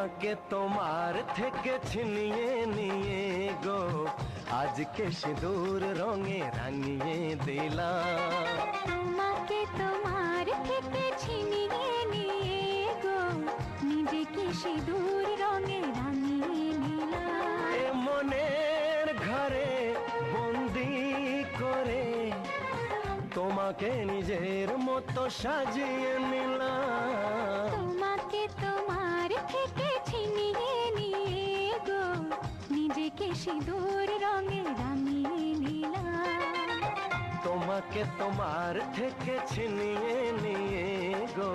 তোমাকে তোমার থেকে ছিনিয়ে নিয়ে গো আজকে সিঁদুর রঙে রাঙিয়ে দিলাম। তোমাকে তোমার থেকে ছিনিয়ে নিয়ে গো নিজেকে সিঁদুর রঙে রাঙিয়ে নিলাম। এ মনের ঘরে বন্দি করে তোমাকে নিজের মতো সাজিয়ে নিলাম। তোমাকে তোমার থেকে ছিনিয়ে নিয়ে গো নিজেকে সিঁদুর রঙে রাঙিয়ে নিলাম। তোমাকে তোমার থেকে ছিনিয়ে নিয়ে গো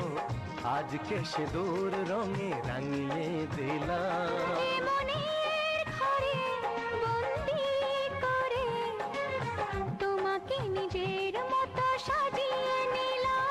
আজকে সিঁদুর রঙে রাঙিয়ে দিলাম। এ মনের ঘরে বন্দি করে তোমাকে নিজের মতো সাজিয়ে নিলাম।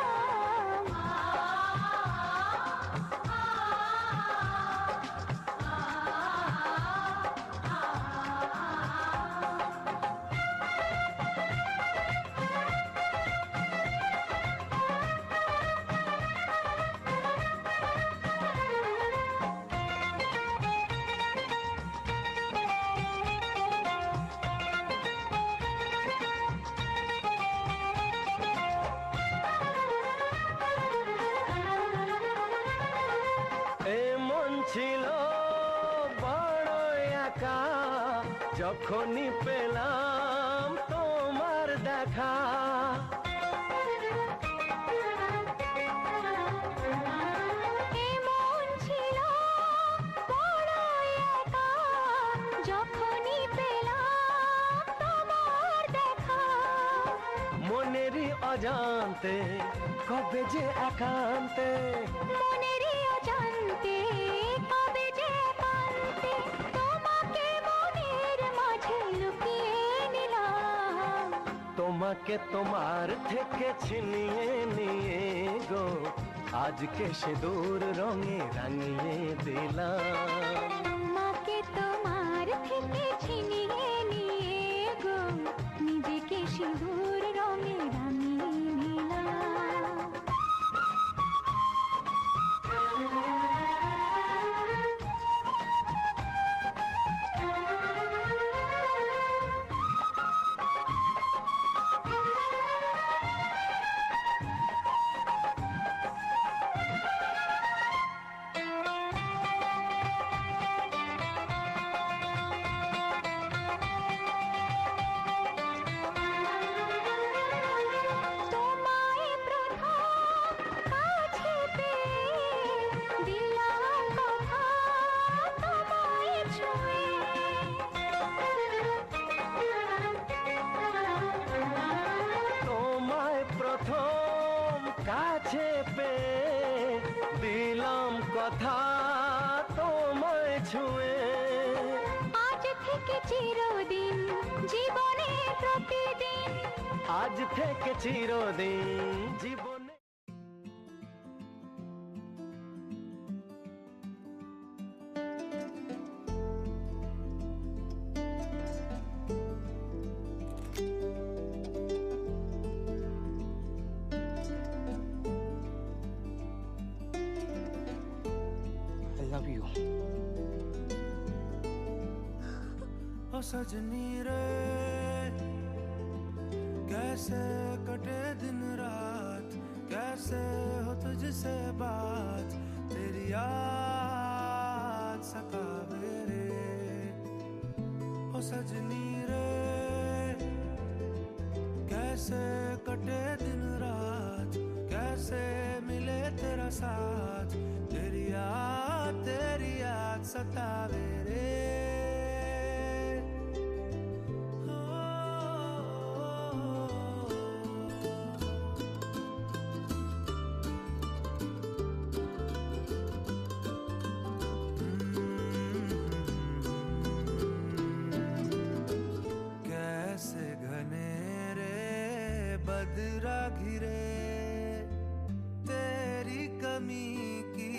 ছিল বড় একা যখনই পেলাম তোমার দেখা। এমন ছিল বড় একা যখনই পেলাম তোমার দেখা। মনেরই অজান্তে কবে যে একান্তে, মনেরই অজান্তে কবে যে একান্তে তোমাকে মনের মাঝে লুকিয়ে নিলাম। তোমাকে তোমার থেকে ছিনিয়ে নিয়ে গো আজকে সিঁদুর রঙে রাঙিয়ে দিলাম। তোমাকে তোমার থেকে ছিনিয়ে নিয়ে গো নিজেকে সিঁদুর রঙে রাঙিয়ে নিলাম। প্রথম কাছে পেয়ে দিলাম কথা তোমায় ছুঁয়ে। আজ থেকে চিরদিন জীবনে প্রতিদিন, আজ থেকে চিরদিন জীবনে। love you. ओ सजनी रे कैसे कटे दिन रात, कैसे हो तुझसे बात, तेरी याद सतावे रे। ओ सजनी रे कैसे कटे दिन रात, कैसे मिले तेरा साथ, तेरी याद सतावे रे। कैसे घनेरे बदरा घिरे तेरी कमी की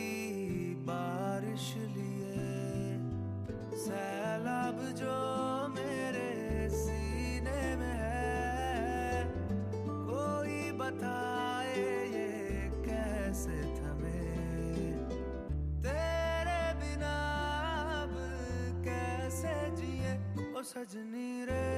बारिश लिए, सैलाब जो मेरे सीने में है, कोई बताए ये कैसे थमे, तेरे बिना सजनी रे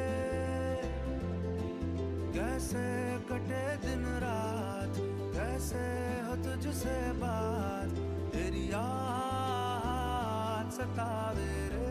कैसे कटे दिन रात, कैसे हो तुझसे बात, तेरी याद सतावे रे।